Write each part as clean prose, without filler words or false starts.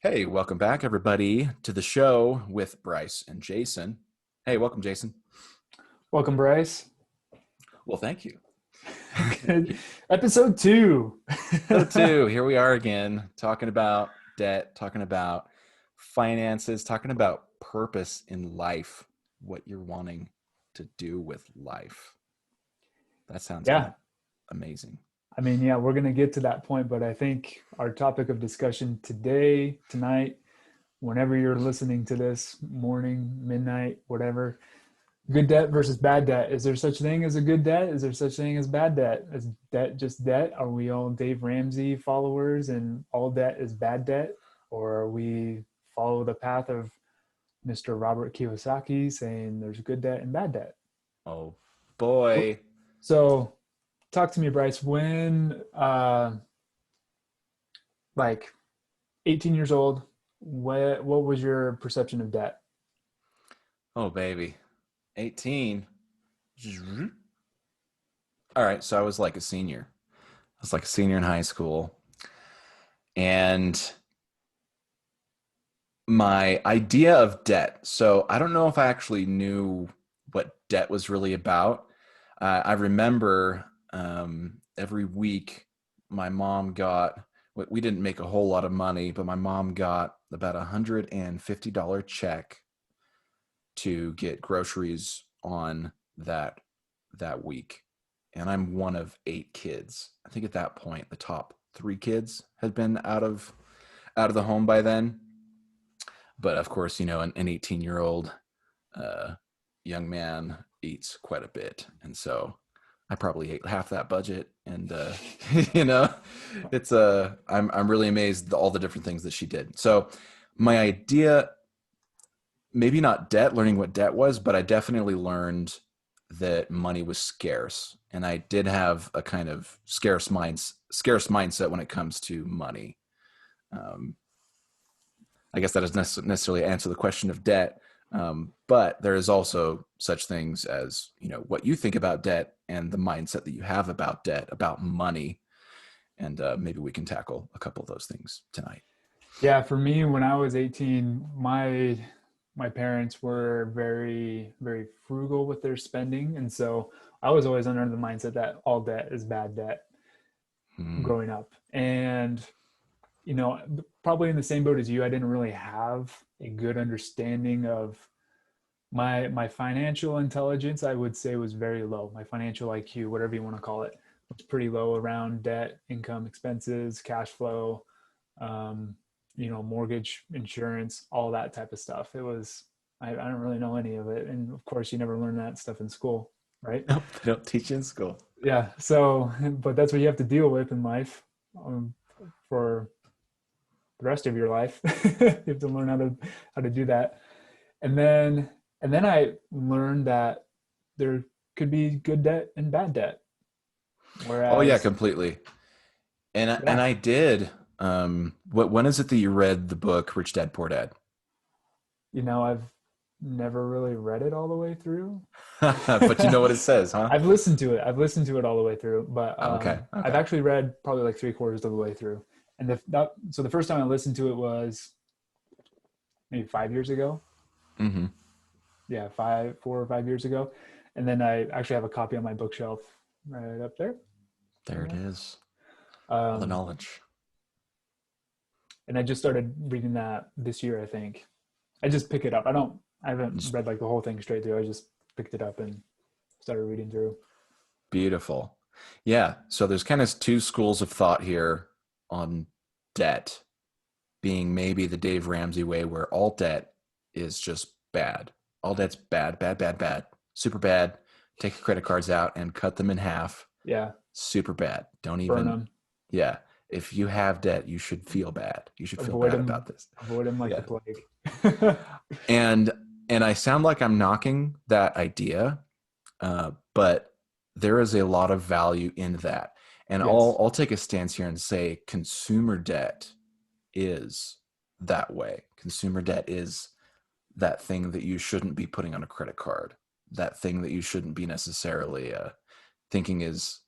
Hey, welcome back, everybody, to the show with Bryce and Jason. Hey, welcome, Jason. Welcome, Bryce. Well, thank you. Good. Episode 2. So, too, here we are again, talking about debt, talking about finances, talking about purpose in life, what you're wanting to do with life. That sounds Yeah. amazing. Yeah, we're going to get to that point, but I think our topic of discussion today, tonight, whenever you're listening to this, morning, midnight, whatever, good debt versus bad debt. Is there such thing as a good debt? Is there such thing as bad debt? Is debt just debt? Are we all Dave Ramsey followers and all debt is bad debt? Or are we follow the path of Mr. Robert Kiyosaki saying there's good debt and bad debt? Oh, boy. So talk to me, Bryce. When like 18 years old, what was your perception of debt? Oh, baby. 18. All right, so I was like a senior. I was like a senior in high school. And my idea of debt. So I don't know if I actually knew what debt was really about. I remember every week my mom got, we didn't make a whole lot of money, but my mom got about $150 check to get groceries on that week. And I'm one of 8 kids. I think at that point, the top 3 kids had been out of the home by then. But of course, an 18-year-old young man eats quite a bit, and so I probably ate half that budget. And you know, it's I'm really amazed at all the different things that she did. So my idea, maybe not debt, learning what debt was, but I definitely learned that money was scarce, and I did have a kind of scarce mindset when it comes to money. Um, I guess that doesn't necessarily answer the question of debt, but there is also such things as what you think about debt and the mindset that you have about debt, about money, and maybe we can tackle a couple of those things tonight. Yeah, for me, when I was 18, my parents were very, very frugal with their spending. And so I was always under the mindset that all debt is bad debt Hmm. growing up. And, probably in the same boat as you, I didn't really have a good understanding of my financial intelligence. I would say was very low. My financial IQ, whatever you want to call it, was pretty low around debt, income, expenses, cash flow, um, mortgage, insurance, all that type of stuff. It was, I don't really know any of it. And of course, you never learn that stuff in school, right? Nope, they don't teach in school. Yeah. So, but that's what you have to deal with in life um, for the rest of your life. You have to learn how to do that. And then, and then I learned that there could be good debt and bad debt. Oh yeah, Whereas, completely. And yeah, I did. When is it that you read the book Rich Dad Poor Dad? I've never really read it all the way through. But you know what it says, huh? I've listened to it. I've listened to it all the way through, but Oh, okay, I've okay. actually read probably like 3/4 of the way through. And so the first time I listened to it was maybe 5 years ago. Hmm. Yeah, 4 or 5 years ago. And then I actually have a copy on my bookshelf right up there There it somewhere. is. All the Um, knowledge. and I just started reading that this year, I think. I just pick it up. I haven't Just read like the whole thing straight through. I just picked it up and started reading through. beautiful. Yeah. So there's kind of two schools of thought here on debt being maybe the Dave Ramsey way, where all debt is just bad. All debt's bad, bad, bad, bad, super bad. Take your credit cards out and cut them in half. Yeah, Super bad. Don't burn even, them, yeah. If you have debt, you should feel bad. You should feel avoid bad them, about this. avoid them like the Yeah. plague. And I sound like I'm knocking that idea, but there is a lot of value in that. And Yes. I'll take a stance here and say consumer debt is that way. Consumer debt is that thing that you shouldn't be putting on a credit card. That thing that you shouldn't be necessarily thinking is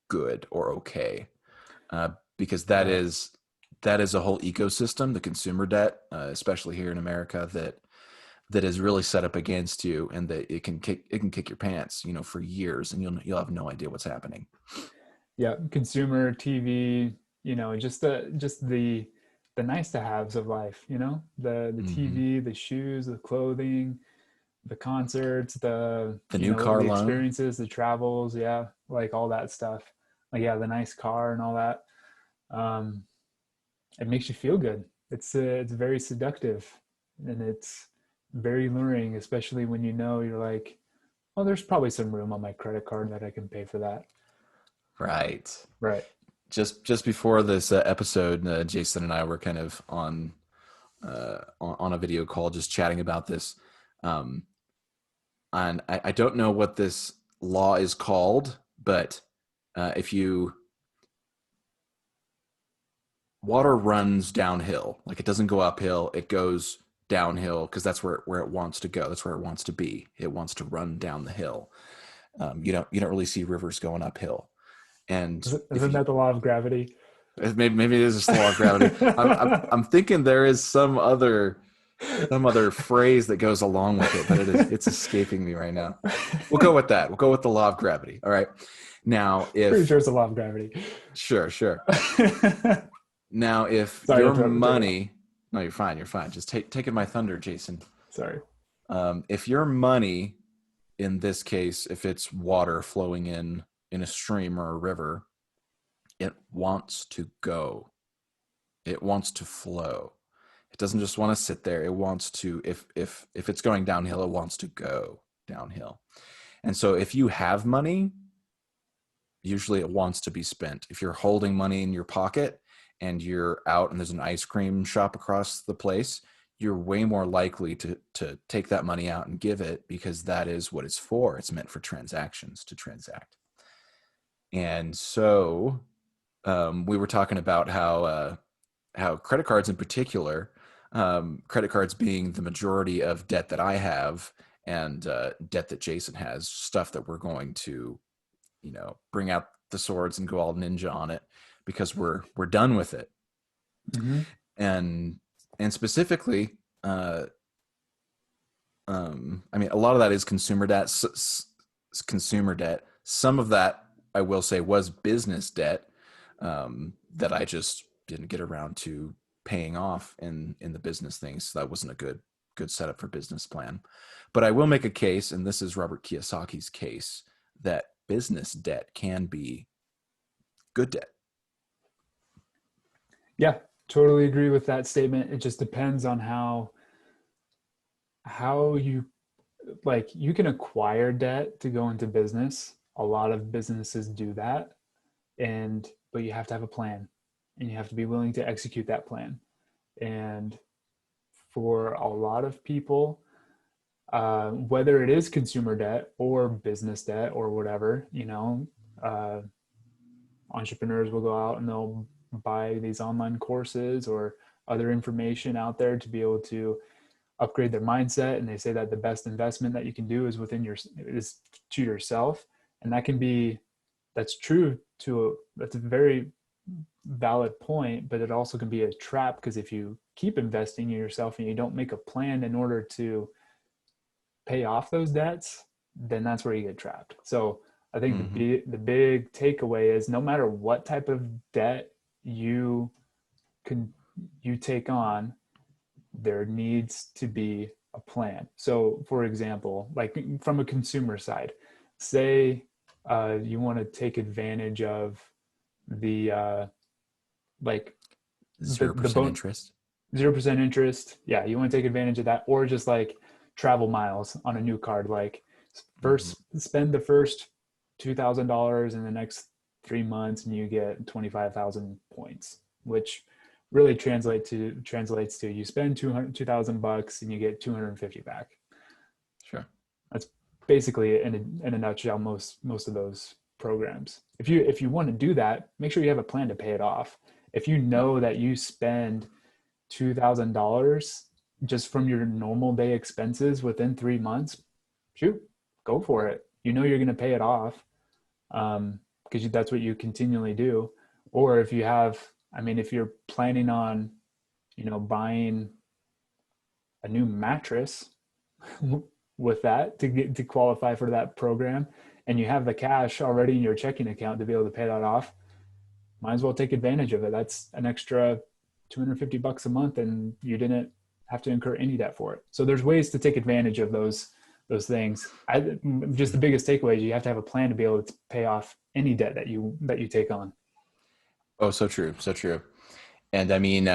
good or okay, because that Yeah. is that is a whole ecosystem, the consumer debt, especially here in America, that is really set up against you, and that it can kick your pants, for years, and you'll have no idea what's happening. Yeah, consumer TV, just the nice to haves of life, the Hmm. TV, the shoes, the clothing, the concerts, The new car the loan. experiences, the travels, yeah, like all that stuff. Like yeah, the nice car and all that. Um, it makes you feel good. It's very seductive, and it's very luring, especially when you're like, oh, there's probably some room on my credit card that I can pay for that. Right. Right. Just before this episode, Jason and I were kind of on a video call, just chatting about this. Um, and I don't know what this law is called, but if you water runs downhill, like it doesn't go uphill, it goes downhill because that's where it wants to go. That's where it wants to be. It wants to run down the hill. You don't really see rivers going uphill. And if Isn't you that the law of gravity? maybe it is just the law of gravity. I'm thinking there is some other phrase that goes along with it, but it's escaping me right now. We'll go with that. We'll go with the law of gravity. All right. Now, Pretty if sure it's the law of gravity. sure, sure. Now, if Sorry, your interrupt it off. money, no, you're fine. You're fine. Just taking my thunder, Jason. Sorry. If your money, in this case, if it's water flowing in a stream or a river, it wants to go. It wants to flow. It doesn't just want to sit there. It wants to, if it's going downhill, it wants to go downhill. And so if you have money, usually it wants to be spent. If you're holding money in your pocket and you're out and there's an ice cream shop across the place, you're way more likely to take that money out and give it, because that is what it's for. It's meant for transactions, to transact. And so we were talking about how credit cards in particular, credit cards being the majority of debt that I have, and debt that Jason has, stuff that we're going to, bring out the swords and go all ninja on it, because we're done with it. Hmm. And specifically, uh, I mean, a lot of that is consumer debt. Consumer debt. Some of that, I will say, was business debt, that I just didn't get around to paying off in the business things. So that wasn't a good setup for business plan. But I will make a case, and this is Robert Kiyosaki's case, that business debt can be good debt. Yeah, totally agree with that statement. It just depends on how you like you can acquire debt to go into business. A lot of businesses do that, and but you have to have a plan, and you have to be willing to execute that plan. And for a lot of people, whether it is consumer debt or business debt or whatever, uh, entrepreneurs will go out and they'll buy these online courses or other information out there to be able to upgrade their mindset. And they say that the best investment that you can do is to yourself. And that's true that's a very valid point, but it also can be a trap, because if you keep investing in yourself and you don't make a plan in order to pay off those debts, then that's where you get trapped. So I think Mm-hmm. the big takeaway is, no matter what type of debt you can you take on, there needs to be a plan. So for example, like from a consumer side, say you want to take advantage of the like the 0% bone interest. 0% interest. Yeah, you want to take advantage of that, or just like travel miles on a new card. Like Mm-hmm. first spend the first $2,000 in the next 3 months, and you get 25,000 points, which really translates to you spend 2,000 bucks and you get 250 back. Sure. That's basically in a nutshell most of those programs. If you want to do that, make sure you have a plan to pay it off. If you Yep. know that you spend $2,000 just from your normal day expenses within 3 months, shoot, go for it. You know you're going to pay it off, because that's what you continually do. Or if you have I mean, if you're planning on, buying a new mattress with that to get to qualify for that program, and you have the cash already in your checking account to be able to pay that off, might as well take advantage of it. That's an extra $250 a month, and you didn't have to incur any debt for it. So there's ways to take advantage of those things. Just the biggest takeaway is you have to have a plan to be able to pay off any debt that you take on. Oh, so true, so true. And I mean,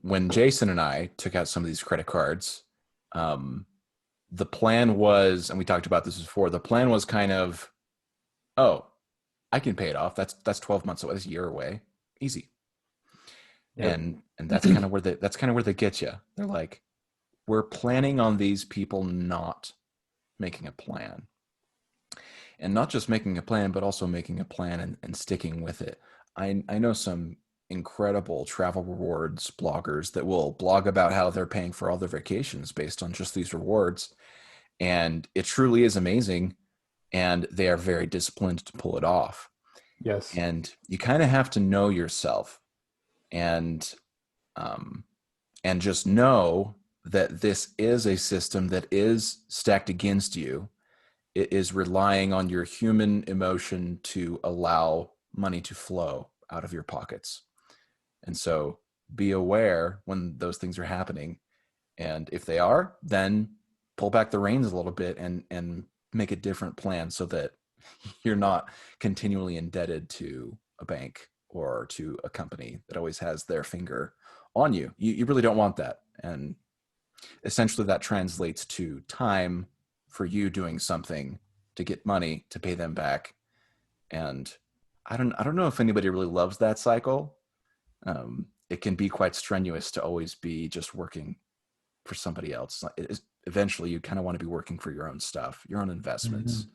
when Jason and I took out some of these credit cards, um, the plan was, and we talked about this before, the plan was kind of, oh, I can pay it off. That's 12 months away, that's a year away, easy. Yep. And that's kind of where they get you. They're like, we're planning on these people not making a plan, and not just making a plan, but also making a plan and sticking with it. I know some incredible travel rewards bloggers that will blog about how they're paying for all their vacations based on just these rewards. And it truly is amazing. And they are very disciplined to pull it off. Yes. And you kind of have to know yourself, and um, and just know that this is a system that is stacked against you. It is relying on your human emotion to allow money to flow out of your pockets. And so be aware when those things are happening. And if they are, then pull back the reins a little bit and make a different plan so that you're not continually indebted to a bank or to a company that always has their finger on you. You really don't want that. And essentially that translates to time for you doing something to get money to pay them back. And I don't know if anybody really loves that cycle. It can be quite strenuous to always be just working for somebody else. Eventually you kind of want to be working for your own stuff, your own Mm-hmm. investments.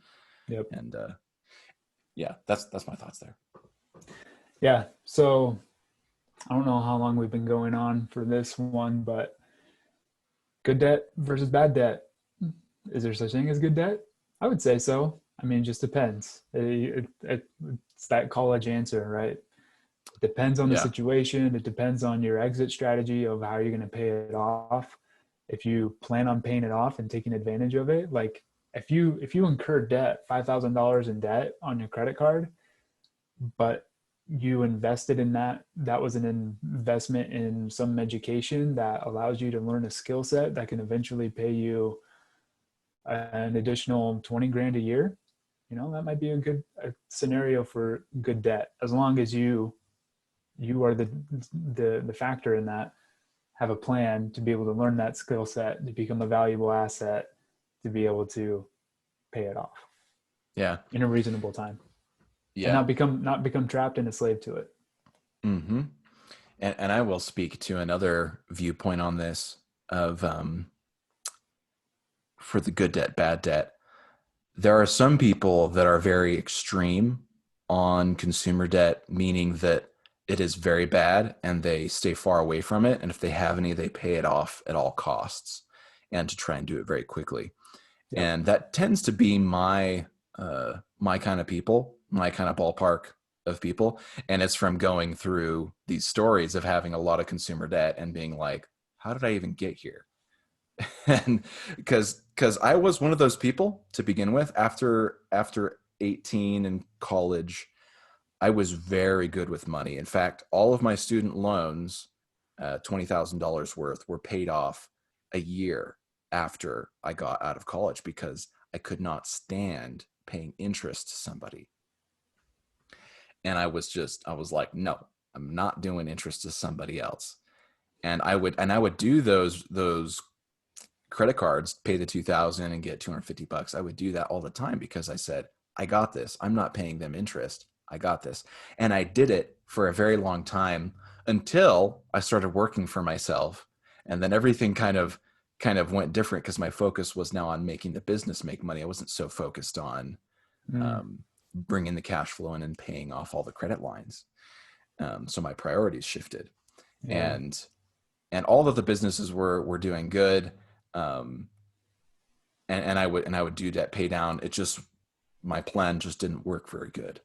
Yep. And yeah, that's my thoughts there. Yeah. So I don't know how long we've been going on for this one, but good debt versus bad debt. Is there such thing as good debt? I would say so. I mean, it just depends. It's that college answer, right? It depends on the Yeah. situation. It depends on your exit strategy of how you're going to pay it off. If you plan on paying it off and taking advantage of it, like if you incur debt, $5,000 in debt on your credit card, but you invested in that was an investment in some education that allows you to learn a skill set that can eventually pay you an additional 20 grand a year. That might be a scenario for good debt, as long as you are the factor in that, have a plan to be able to learn that skill set, to become a valuable asset, to be able to pay it off Yeah. in a reasonable time, and Yeah. not become trapped and a slave to it. Mm-hmm. And I will speak to another viewpoint on this of for the good debt, bad debt. There are some people that are very extreme on consumer debt, meaning that it is very bad and they stay far away from it. And if they have any, they pay it off at all costs and to try and do it very quickly. Yep. And that tends to be my kind of people, my kind of ballpark of people. And it's from going through these stories of having a lot of consumer debt and being like, how did I even get here? And because I was one of those people to begin with. After 18 in college, I was very good with money. In fact, all of my student loans, $20,000 worth, were paid off a year after I got out of college because I could not stand paying interest to somebody. And I was like, no, I'm not doing interest to somebody else. And I would do those credit cards, pay the 2,000 and get 250 bucks. I would do that all the time because I said, I got this. I'm not paying them interest. I got this. And I did it for a very long time until I started working for myself. And then everything kind of went different because my focus was now on making the business make money. I wasn't so focused on Mm, bringing the cash flow in and paying off all the credit lines. So my priorities shifted, yeah. and all of the businesses were doing good. Um, and I would do debt pay down. It just, my plan just didn't work very good.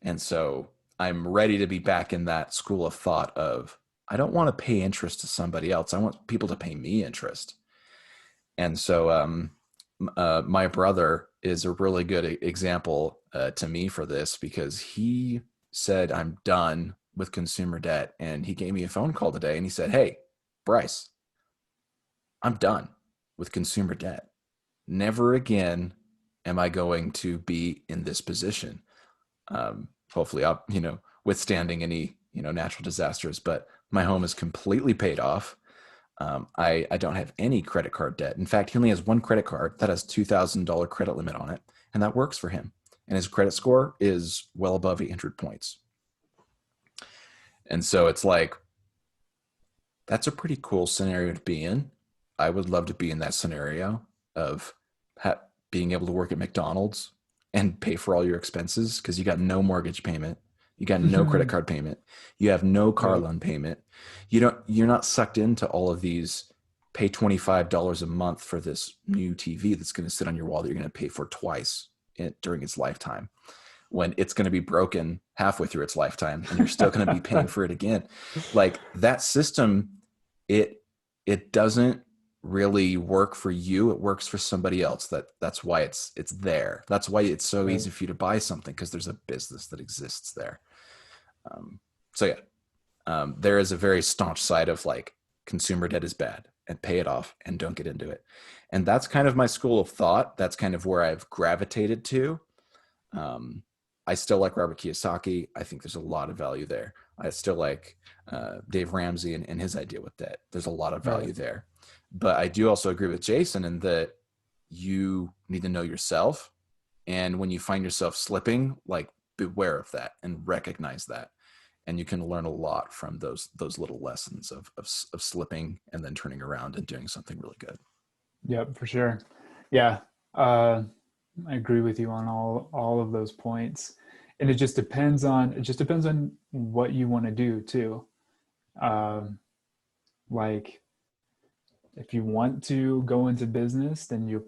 And so I'm ready to be back in that school of thought of, I don't want to pay interest to somebody else. I want people to pay me interest. And so my brother is a really good example to me for this, because he said, I'm done with consumer debt. And he gave me a phone call today and he said, hey, Bryce, I'm done with consumer debt. Never again am I going to be in this position. Hopefully I'll, withstanding any, natural disasters, but my home is completely paid off. I don't have any credit card debt. In fact, he only has one credit card that has $2,000 credit limit on it, and that works for him. And his credit score is well above 800 points. And so it's like, that's a pretty cool scenario to be in. I would love to be in that scenario of being able to work at McDonald's and pay for all your expenses, because you got no mortgage payment, you got no credit card payment, you have no car loan payment. You're not sucked into all of these. Pay $25 a month for this new TV that's going to sit on your wall that you're going to pay for twice during its lifetime, when it's going to be broken halfway through its lifetime and you're still going to be paying for it again. Like, that system, it doesn't really work for you. It works for somebody else. That's why it's there. That's why it's so easy for you to buy something, because there's a business that exists there. There is a very staunch side of like, consumer debt is bad and pay it off and don't get into it. And that's kind of my school of thought. That's kind of where I've gravitated to. I still like Robert Kiyosaki. I think there's a lot of value there. I still like Dave Ramsey and his idea with debt. There's a lot of value there. But I do also agree with Jason in that you need to know yourself. And when you find yourself slipping, like, beware of that and recognize that. And you can learn a lot from those little lessons of slipping and then turning around and doing something really good. Yep, for sure. Yeah. I agree with you on all of those points. And it just depends on what you want to do too. Like, if you want to go into business, then you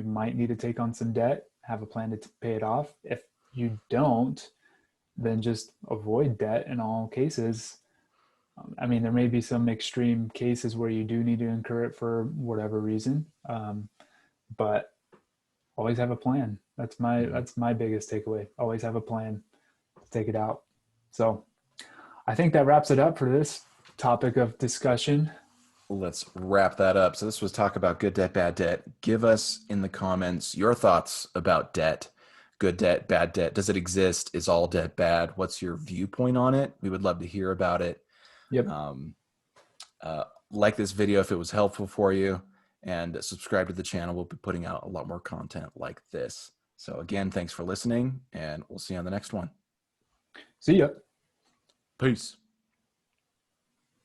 might need to take on some debt, have a plan to pay it off. If you don't, then just avoid debt in all cases. I mean, there may be some extreme cases where you do need to incur it for whatever reason, but always have a plan. That's my biggest takeaway. Always have a plan to take it out. So I think that wraps it up for this topic of discussion. Let's wrap that up. So this was talk about good debt, bad debt. Give us in the comments your thoughts about debt. Good debt, bad debt. Does it exist? Is all debt bad? What's your viewpoint on it? We would love to hear about it. Yep. Like this video if it was helpful for you, and subscribe to the channel. We'll be putting out a lot more content like this. So again, thanks for listening, and we'll see you on the next one. See ya. Peace.